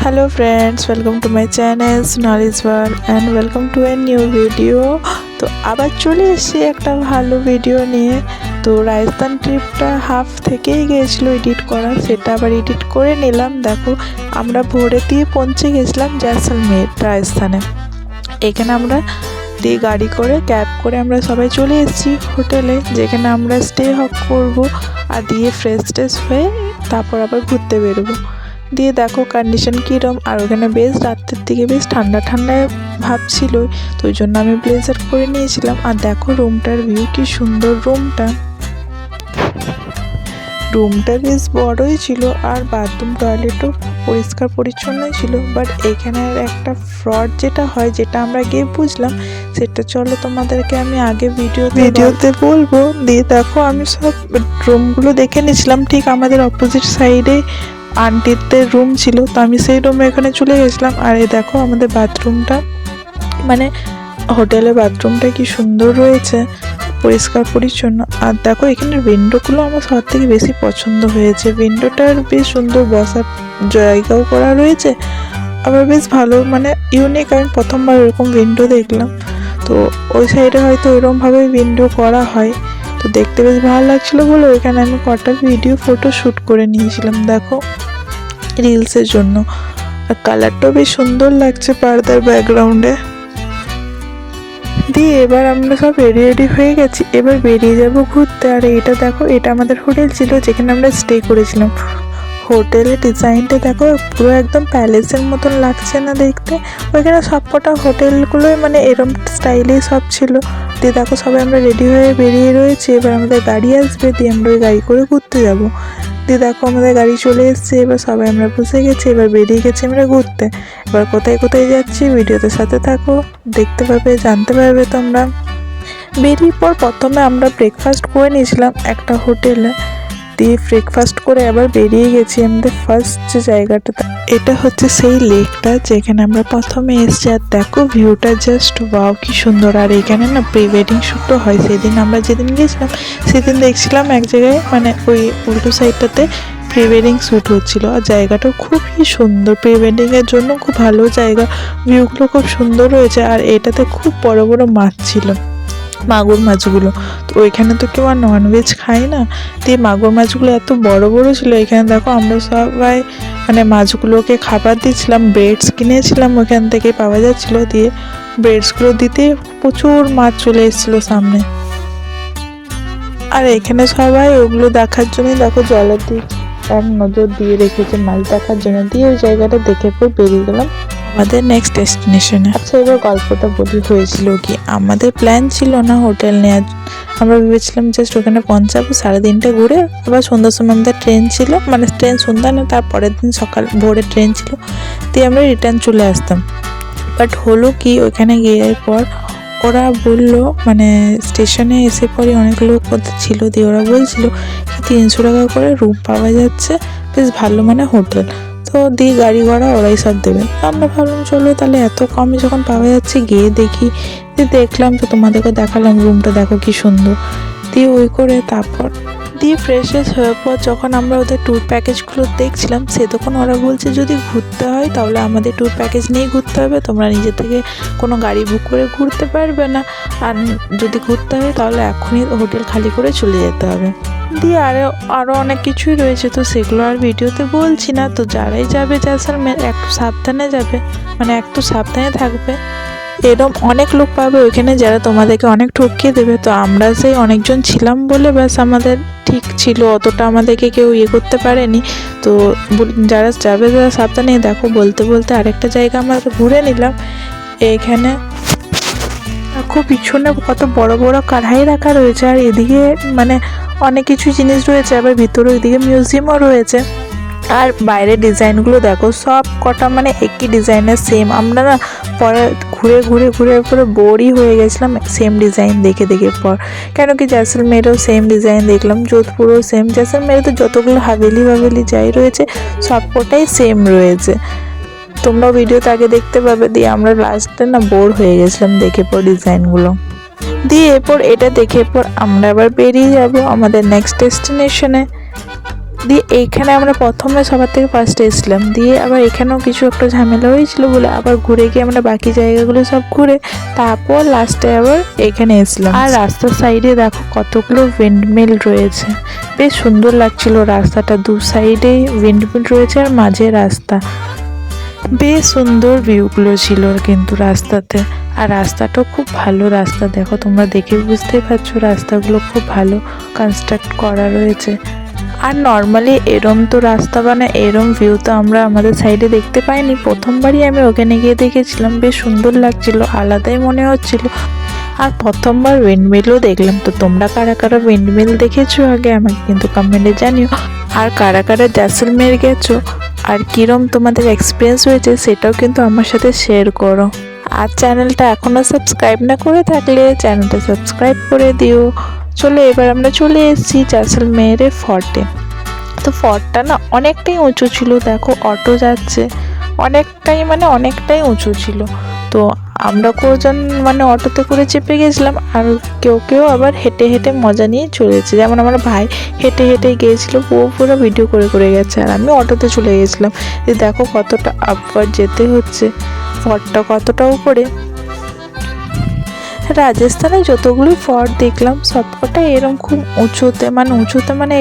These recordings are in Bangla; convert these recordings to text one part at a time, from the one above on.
Hello friends, welcome to my channel Sonali's world and welcome to a new video. তো আবার চলে এসেছি একটা ভালো ভিডিও নিয়ে। তো রাজস্থান ট্রিপটা হাফ থেকেই গিয়েছিলো এডিট করা, সেটা আবার এডিট করে নিলাম। দেখো আমরা ভোরে দিয়ে পৌঁছে গেছিলাম জয়সলমের রাজস্থানে। এখানে আমরা দিয়ে গাড়ি করে ক্যাব করে আমরা সবাই চলে এসেছি হোটেলে, যেখানে আমরা স্টে করবো আর দিয়ে ফ্রেশ হয়ে তারপর আবার ঘুরতে বেরোবো। দিয়ে দেখো কন্ডিশন কীরকম, আর ওখানে বেশ রাত্রের দিকে বেশ ঠান্ডা ভাব ছিল, তো ওই জন্য আমি ব্লেজার পরে নিয়েছিলাম। আর দেখো রুমটার ভিউ কি সুন্দর। রুমটা বেশ বড়ই ছিল আর বাথরুম টয়লেটও পরিষ্কার পরিচ্ছন্নই ছিল। বাট এখানের একটা ফ্রড যেটা হয়, যেটা আমরা গিয়ে বুঝলাম, সেটা চলো তোমাদেরকে আমি আগে ভিডিওতে বলবো। দিয়ে দেখো আমি সব রুমগুলো দেখে নিয়েছিলাম। ঠিক আমাদের অপোজিট সাইডে আন্টিদের রুম ছিল, তো আমি সেই রুমে এখানে চলে গেছিলাম। আর এই দেখো আমাদের বাথরুমটা, মানে হোটেলের বাথরুমটা কি সুন্দর রয়েছে, পরিষ্কার পরিচ্ছন্ন। আর দেখো এখানের উইন্ডোগুলো আমার সব থেকে বেশি পছন্দ হয়েছে। উইন্ডোটার বেশ সুন্দর বসার জায়গাও করা রয়েছে, আবার বেশ ভালো, মানে ইউনিক। আমি প্রথমবার এরকম উইন্ডো দেখলাম। তো ওই সাইডে হয়তো এরকমভাবে উইন্ডো করা হয়, তো দেখতে বেশ ভালো লাগছিলো বলে ওইখানে আমি কটা ফটো শ্যুট করে নিয়েছিলাম, দেখো রিলসের জন্য। আর কালারটাও বেশ সুন্দর লাগছে পর্দার ব্যাকগ্রাউন্ডে। দিয়ে এবার আমরা সব রেডি হয়ে গেছি, এবার বেরিয়ে যাব ঘুরতে। আর এটা দেখো, এটা আমাদের হোটেল ছিল যেখানে আমরা স্টে করেছিলাম। হোটেলের ডিজাইনটা দেখো পুরো একদম প্যালেসের মতন লাগছে না দেখতে? ওইখানে সবকটা হোটেলগুলোই মানে এরম স্টাইলেই সব ছিল। দিয়ে দেখো সবাই আমরা রেডি হয়ে বেরিয়ে রয়েছি, এবার আমাদের গাড়ি আসবে, দিয়ে আমরা ওই গাড়ি করে ঘুরতে যাব। দিয়ে দেখো আমাদের গাড়ি চলে এসছে, এবার সবাই আমরা বসে গেছি, এবার বেরিয়ে গেছি আমরা ঘুরতে। এবার কোথায় যাচ্ছি ভিডিওতে সাথে থাকো, দেখতে পাবে, জানতে পারবে তোমরা। বেরিয়ে পর প্রথমে আমরা ব্রেকফাস্ট করে নিয়েছিলাম একটা হোটেলে। দিয়ে ব্রেকফাস্ট করে আবার বেরিয়ে গেছি আমাদের ফার্স্ট যে জায়গাটা, এটা হচ্ছে সেই লেকটা যেখানে আমরা প্রথমে এসেছি। আর দেখো ভিউটা জাস্ট ওয়াও, কি সুন্দর। আর এখানে না প্রি ওয়েডিং শ্যুটও হয়। সেদিন আমরা যেদিন গেছিলাম সেদিন দেখছিলাম এক জায়গায়, মানে ওই উল্টো সাইডটাতে প্রি ওয়েডিং শ্যুট হচ্ছিলো। আর জায়গাটাও খুবই সুন্দর, প্রি ওয়েডিংয়ের জন্য খুব ভালো জায়গা। ভিউগুলো খুব সুন্দর রয়েছে। আর এটাতে খুব বড় বড় মাছ ছিল, মাগুর মাছগুলো। তো ওইখানে তো কেউ আর ননভেজ খায় না, দিয়ে মাগুর মাছগুলো এত বড় বড় ছিল। এখানে দেখো আমরা সবাই মানে মাছগুলোকে খাবার দিচ্ছিলাম, ব্রেডস কিনেছিলাম ওইখান থেকে পাওয়া যাচ্ছিলো। দিয়ে ব্রেডসগুলো দিতে প্রচুর মাছ চলে এসেছিলো সামনে। আর এখানে সবাই ওগুলো দেখার জন্য দেখো জলের দিক এক নজর দিয়ে রেখেছে মাছ দেখার জন্য। দিয়ে ওই জায়গাটা দেখে পর বেরিয়ে গেলাম আমাদের নেক্সট ডেস্টিনেশনে। আচ্ছা এবার গল্পটা বলি, হয়েছিল কি, আমাদের প্ল্যান ছিল না হোটেল নেওয়ার। আমরা ভেবেছিলাম জাস্ট ওখানে পৌঁছাবো, 3:30 ঘুরে আবার সন্ধ্যার সময় আমাদের ট্রেন ছিল, মানে ট্রেন সন্ধ্যা না, তার পরের দিন সকাল ভোরে ট্রেন ছিল, দিয়ে আমরা রিটার্ন চলে আসতাম। বাট হলো কি, ওইখানে গিয়ে পর ওরা বললো, মানে স্টেশনে এসে পরে অনেক লোক ছিল, দিয়ে ওরা বলছিল কি 300 টাকা করে রুম পাওয়া যাচ্ছে, বেশ ভালো মানে হোটেল। তো দিয়ে গাড়ি ভাড়া ওরাই সব দেবে। আমরা ভাবলাম চলো তাহলে এত কমে যখন পাওয়া যাচ্ছে গিয়ে দেখি। দিয়ে দেখলাম, তো তোমাদেরকে দেখালাম রুমটা, দেখো কি সুন্দর। দিয়ে ওই করে তারপর দিয়ে ফ্রেশ হওয়ার পর যখন আমরা ওদের ট্যুর প্যাকেজগুলো দেখছিলাম, সে তখন ওরা বলছে যদি ঘুরতে হয় তাহলে আমাদের ট্যুর প্যাকেজ নিয়েই ঘুরতে হবে, তোমরা নিজে থেকে কোনো গাড়ি বুক করে ঘুরতে পারবে না। আর যদি ঘুরতে হয় তাহলে এখনই হোটেল খালি করে চলে যেতে হবে। দিয়ে আরও অনেক কিছুই রয়েছে, তো সেগুলো আর ভিডিওতে বলছি না। তো যারাই যাবে জয়সলমের একটু সাবধানে যাবে, মানে একটু সাবধানে থাকবে। এরকম অনেক লোক পাবে ওইখানে যারা তোমাদেরকে অনেক ঠকিয়ে দেবে। তো আমরা সেই অনেকজন ছিলাম বলে ব্যাস আমাদের ঠিক ছিল, অতটা আমাদেরকে কেউ করতে পারেনি। তো যারা যাবে যারা সাবধানে। দেখো বলতে বলতে আরেকটা জায়গা আমরা ঘুরে নিলাম। এখানে খুব পিছনে কত বড় বড় কারহাই রাখা রয়েছে, আর এদিকে মানে অনেক কিছু জিনিস রয়েছে, আবার ভিতরে ওইদিকে মিউজিয়ামও রয়েছে। আর বাইরের ডিজাইনগুলো দেখো সব কটা মানে একই ডিজাইনের সেম। আমরা না পরে ঘুরে পুরো বোরই হয়ে গেছিলাম সেম ডিজাইন দেখে পর। কেন কি জয়সলমেরেও সেম ডিজাইন দেখলাম, যোধপুরও সেম। জয়সলমেরে তো যতগুলো হাভেলি যাই রয়েছে সব কটাই সেম রয়েছে, তোমরাও ভিডিওতে আগে দেখতে পাবে। দিয়ে আমরা লাস্টে না বোর হয়ে গেছিলাম দেখে পর ডিজাইনগুলো। দিয়ে এরপর এটা দেখে পর আমরা আবার বেরিয়ে যাব আমাদের নেক্সট ডেস্টিনেশনে। দিয়ে এইখানে আমরা প্রথমে সবার থেকে ফার্স্টে এসেছিলাম, দিয়ে আবার এখানেও কিছু একটা ঝামেলা হয়েছিল বলে আবার ঘুরে গিয়ে আমরা বাকি জায়গাগুলো সব ঘুরে তারপর লাস্টে আবার এখানে এসলাম। আর রাস্তার সাইডে দেখো কতগুলো উইন্ডমিল রয়েছে, বেশ সুন্দর লাগছিল রাস্তাটা, দু সাইডে উইন্ডমিল রয়েছে আর মাঝে রাস্তা, বেশ সুন্দর ভিউগুলো ছিল কিন্তু রাস্তাতে। আর রাস্তাটাও খুব ভালো রাস্তা, দেখো তোমরা দেখে বুঝতেই পারছো রাস্তাগুলো খুব ভালো কনস্ট্রাক্ট করা রয়েছে। আর নর্মালি এরম তো রাস্তা এরম ভিউ তো আমরা আমাদের সাইডে দেখতে পাইনি, প্রথমবারই আমি ওখানে গিয়ে দেখেছিলাম, বেশ সুন্দর লাগছিল, আলাদাই মনে হচ্ছিল। আর প্রথমবার উইন্ডমিলও দেখলাম। তো তোমরা কারা কারা উইন্ডমিল দেখেছো আগে আমাকে কিন্তু কমেন্টে জানিও, আর কারা কারা জয়সলমের গেছো আর কিরম তোমাদের এক্সপিরিয়েন্স হয়েছে সেটাও কিন্তু আমার সাথে শেয়ার করো। আর চ্যানেলটা এখনও সাবস্ক্রাইব না করে থাকলে চ্যানেলটা সাবস্ক্রাইব করে দিও। চলো এবার আমরা চলে এসেছি জয়সলমেরের ফর্টে। তো ফর্টটা না অনেকটাই উঁচু ছিল, দেখো অটো যাচ্ছে, অনেকটাই উঁচু ছিল। তো আমরা কজন অটোতে করে চেপে গেছিলাম, আর কেউ আবার হেঁটে হেঁটে মজা নিয়ে চলেছে। যেমন আমার ভাই হেঁটে হেঁটে গিয়েছিল, পুরো ভিডিও করে গেছে, আর আমি অটোতে চলে গেছিলাম। দেখো কতটা আপওয়ার্ড যেতে হচ্ছে, ফর্টটা কতটা উপরে। রাজস্থানে যতগুলো ফর্ট দেখলাম সবকটা এরকম খুব উঁচুতে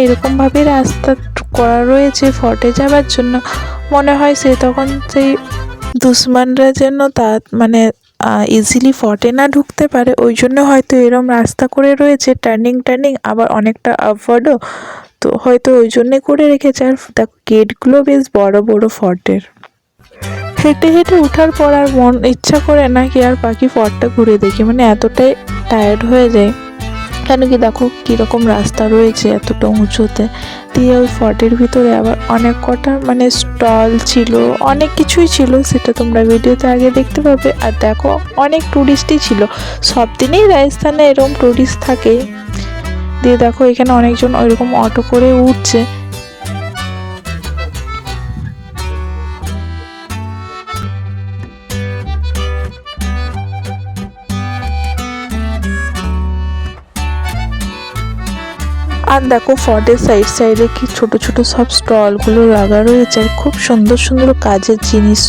এরকমভাবে রাস্তা করা রয়েছে ফর্টে যাওয়ার জন্য। মনে হয় তখন সেই দুশ্মনরা যেন ইজিলি ফর্টে না ঢুকতে পারে, ওই জন্য হয়তো এরম রাস্তা করে রয়েছে, টার্নিং আবার অনেকটা আপওয়ার্ডও, তো হয়তো ওই জন্যে করে রেখেছে। আর দেখো গেটগুলো বেশ বড় বড় ফর্টের। হেঁটে হেঁটে ওঠার পর আর মন ইচ্ছা করে না কি আর বাকি ফর্টটা ঘুরে দেখি, এতটাই টায়ার্ড হয়ে যায়। কেন কি দেখো কীরকম রাস্তা রয়েছে এতটা উঁচুতে। দিয়ে ওই ফর্টের ভিতরে আবার অনেক কটা স্টল ছিল, অনেক কিছুই ছিল, সেটা তোমরা ভিডিওতে আগে দেখতে পাবে। আর দেখো অনেক টুরিস্টই ছিল, সব দিনেই রাজস্থানে এরকম টুরিস্ট থাকে। দিয়ে দেখো এখানে অনেকজন ওইরকম অটো করে উঠছে। আর দেখো ফর্টের সাইডে কি ছোট ছোট সব স্টলগুলো লাগা রয়েছে, আর খুব সুন্দর সুন্দর কাজের জিনিস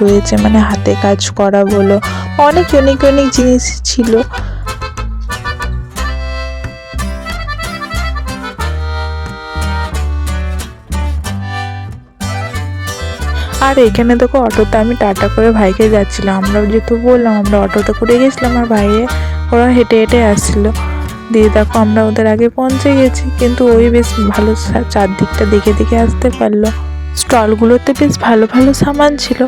রয়েছে, হাতে কাজ করা বলো, অনেক ইউনিক জিনিস ছিল। আর এখানে দেখো অটোতে আমি টাটা করে ভাইকে যাচ্ছিলাম, আমরা যেহেতু বললাম আমরা অটোতে করে গেছিলাম, আর ভাইয়ে ওরা হেঁটে হেঁটে আসছিলো। দিয়ে দেখো আমরা ওদের আগে পৌঁছে গেছি, কিন্তু ওই বেশ ভালো চারদিকটা দেখে আসতে পারলো। স্টলগুলোতে বেশ ভালো সামান ছিল।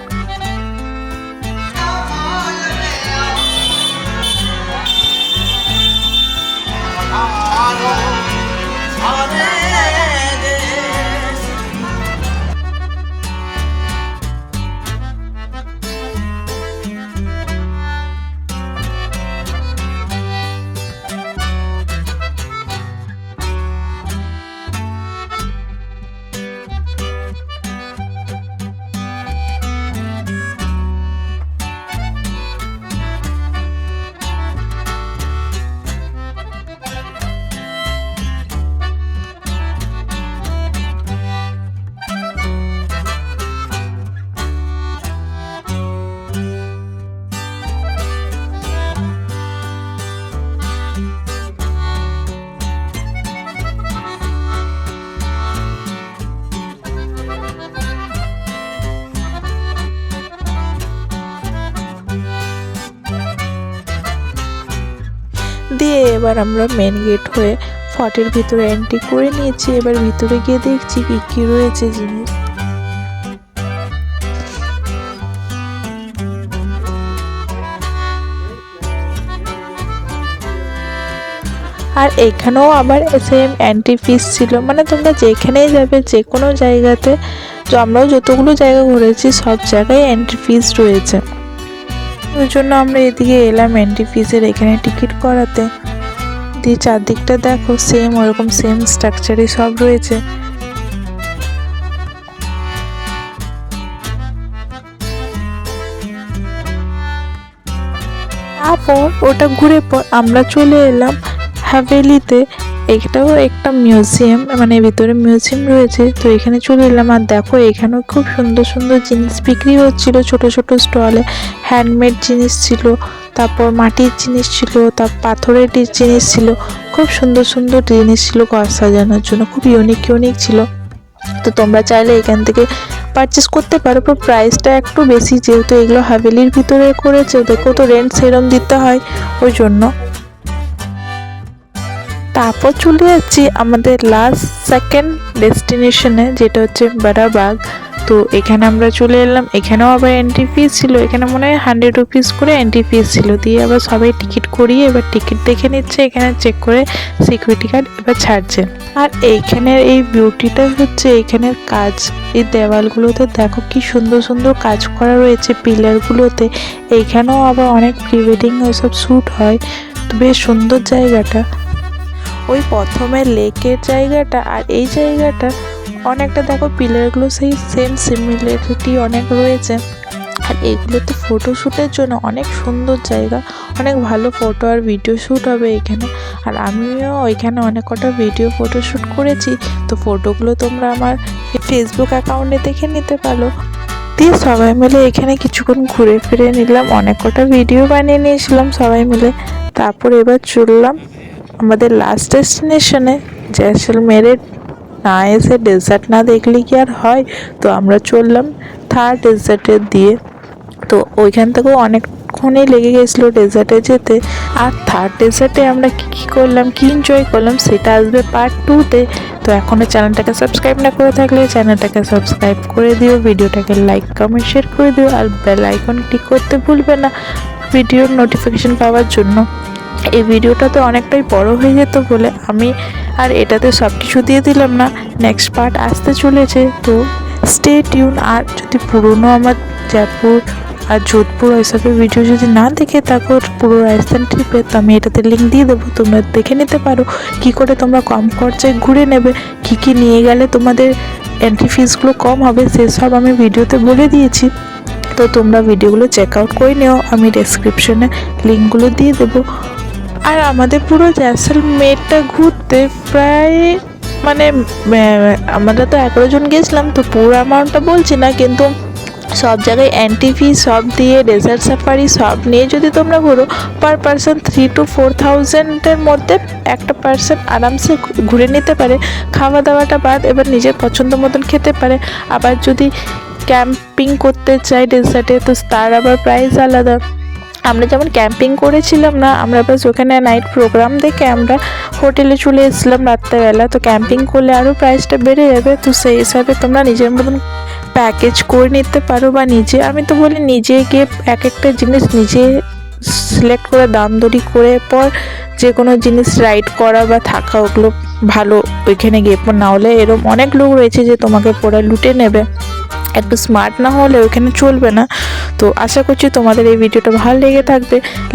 দিয়ে এবার আমরা মেন গেট হয়ে ফর্টের ভিতরে এন্ট্রি করে নিয়েছি। এবার ভিতরে গিয়ে দেখছি কি রয়েছে জিনিস। আর এখানেও আবার সেম এন্ট্রি ফিস ছিল, তোমরা যেখানেই যাবে যে কোনো জায়গাতে, আমরাও যতগুলো জায়গা ঘুরেছি সব জায়গায় এন্ট্রি ফিস রয়েছে। ওই জন্য আমরা এদিকে এলাম এন্ট্রি ফিসের এখানে টিকিট করাতে। দিয়ে চারদিকটা দেখো ওরকম সেম স্ট্রাকচারই সব রয়েছে। তারপর ওটা ঘুরে পর আমরা চলে এলাম হাভেলিতে। এটাও একটা মিউজিয়াম, মানে ভিতরে মিউজিয়াম রয়েছে। তো এখানে চলে এলাম, আর দেখো এখানেও খুব সুন্দর সুন্দর জিনিস বিক্রি হচ্ছিল ছোট ছোট স্টলে। হ্যান্ডমেড জিনিস ছিল, তারপর মাটির জিনিস ছিল, তারপর পাথরের জিনিস ছিল। খুব সুন্দর সুন্দর জিনিস ছিল ঘর সাজানোর জন্য, খুব ইউনিক ইউনিক ছিল। তো তোমরা চাইলে এখান থেকে পারচেস করতে পারো, তো প্রাইসটা একটু বেশি, যেহেতু এগুলো হাভেলির ভিতরে করেছে, দেখো তো রেন্ট সেরম দিতে হয় ওই জন্য। তারপর চলে যাচ্ছি আমাদের লাস্ট সেকেন্ড ডেস্টিনেশনে, যেটা হচ্ছে বেড়াবাগ। তো এখানে আমরা চলে এলাম, এখানেও আবার এন্ট্রি ফিস ছিল, এখানে মনে হয় 100 রুপিস করে এন্ট্রি ফিস ছিল। দিয়ে আবার সবাই টিকিট করিয়ে এবার টিকিট দেখে নিচ্ছে, এখানে চেক করে সিকিউরিটি গার্ড এবার ছাড়ছে। আর এইখানের এই বিউটিটা হচ্ছে এইখানের কাজ, এই দেওয়ালগুলোতে দেখো কি সুন্দর সুন্দর কাজ করা রয়েছে পিলারগুলোতে। এইখানেও আবার অনেক প্রি ওয়েডিং ওইসব শ্যুট হয়, তো বেশ সুন্দর জায়গাটা। ওই প্রথমে লেকের জায়গাটা আর এই জায়গাটা অনেকটা দেখো, পিলারগুলো সেই সেম সিমিলারিটি অনেক রয়েছে। আর এগুলোতে ফটোশ্যুটের জন্য অনেক সুন্দর জায়গা, অনেক ভালো ফটো আর ভিডিও শ্যুট হবে এখানে। আর আমিও ওইখানে অনেক কটা ভিডিও ফটোশ্যুট করেছি, তো ফটোগুলো তোমরা আমার ফেসবুক অ্যাকাউন্টে দেখে নিতে পারো। দিয়ে সবাই মিলে এখানে কিছুক্ষণ ঘুরে ফিরে নিলাম, অনেক কটা ভিডিও বানিয়ে নিয়েছিলাম সবাই মিলে। তারপর এবার চললাম আমাদের লাস্ট ডেস্টিনেশনে, জয়সলমেরে। না এসে ডেজার্ট না দেখলে কি আর হয়, তো আমরা চললাম থার্ড ডেজার্টের দিয়ে। তো ওইখান থেকেও অনেকক্ষণই লেগে গেছিলো ডেজার্টে যেতে। আর থার্ড ডেজার্টে আমরা কী করলাম, কী এনজয় করলাম, সেটা আসবে পার্ট 2-তে। তো এখনও চ্যানেলটাকে সাবস্ক্রাইব না করে থাকলে চ্যানেলটাকে সাবস্ক্রাইব করে দিও, ভিডিওটাকে লাইক কমেন্ট শেয়ার করে দিও, আর বেল আইকন ক্লিক করতে ভুলবে না ভিডিওর নোটিফিকেশন পাওয়ার জন্য। এই ভিডিওটা তো অনেকটাই বড় হয়ে যেত বলে আমি আর এটাতে সব কিছু দিয়ে দিলাম না, নেক্সট পার্ট আসতে চলেছে, তো স্টে টিউন। আর যদি পুরনো আমার জয়পুর আর যোধপুর ওইসবের ভিডিও যদি না দেখে থাকো পুরো রাজস্থান ট্রিপে, তো আমি এটাতে লিঙ্ক দিয়ে দেবো, তোমরা দেখে নিতে পারো কি করে তোমরা কম খরচায় ঘুরে নেবে, কি নিয়ে গেলে তোমাদের এন্ট্রি ফিসগুলো কম হবে, সেসব আমি ভিডিওতে বলে দিয়েছি। তো তোমরা ভিডিওগুলো চেক আউট করে নিও, আমি ডেসক্রিপশনে লিঙ্কগুলো দিয়ে দেবো। আর আমাদের পুরো জয়সলমেরটা ঘুরতে প্রায় মানে আমরা তো 11 জন গেছিলাম, তো পুরো অ্যামাউন্টটা বলছি না, কিন্তু সব জায়গায় এন্ট্রি ফি সব দিয়ে ডেজার্ট সাফারি সব নিয়ে যদি তোমরা ঘুরো, পার পারসন 3,000 to 4,000-এর মধ্যে একটা পারসন আরামসে ঘুরে নিতে পারে, খাওয়া দাওয়াটা বাদ, এবার নিজের পছন্দ মতন খেতে পারে। আবার যদি ক্যাম্পিং করতে চাই ডেজার্টে, তো তার আবার প্রাইস আলাদা। আমরা যেমন ক্যাম্পিং করেছিলাম না, আমরা বাস ওখানে নাইট প্রোগ্রাম দেখে আমরা হোটেলে চলে এসেছিলাম রাত্রেবেলা। তো ক্যাম্পিং করলে আরও প্রাইসটা বেড়ে যাবে, তো সেই হিসাবে তোমরা নিজের মতন প্যাকেজ করে নিতে পারো, বা নিজে, আমি তো বলি নিজে গিয়ে এক একটা জিনিস নিজে সিলেক্ট করে দাম দরি করে পর যে কোনো জিনিস রাইড করা বা থাকা, ওগুলো ভালো ওইখানে গিয়ে। পর না হলে এরকম অনেক লোক রয়েছে যে তোমাকে পরে লুটে নেবে, একটু স্মার্ট না হলে ওইখানে চলবে না। তো আশা করছি তোমাদের এই ভিডিওটা ভালো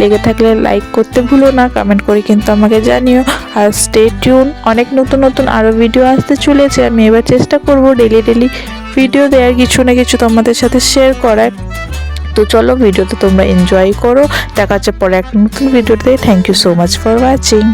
লেগে থাকলে লাইক করতে ভুলো না, কমেন্ট করে কিন্তু আমাকে জানিও। আর স্টে টিউন, অনেক নতুন নতুন আরও ভিডিও আসতে চলেছে। আমি এবার চেষ্টা করব ডেলি ভিডিও দেওয়ার, কিছু না কিছু তোমাদের সাথে শেয়ার করার। তো চলো ভিডিওতে তোমরা এনজয় করো, দেখা হচ্ছে পরে একটা নতুন ভিডিওতে। Thank you so much for watching.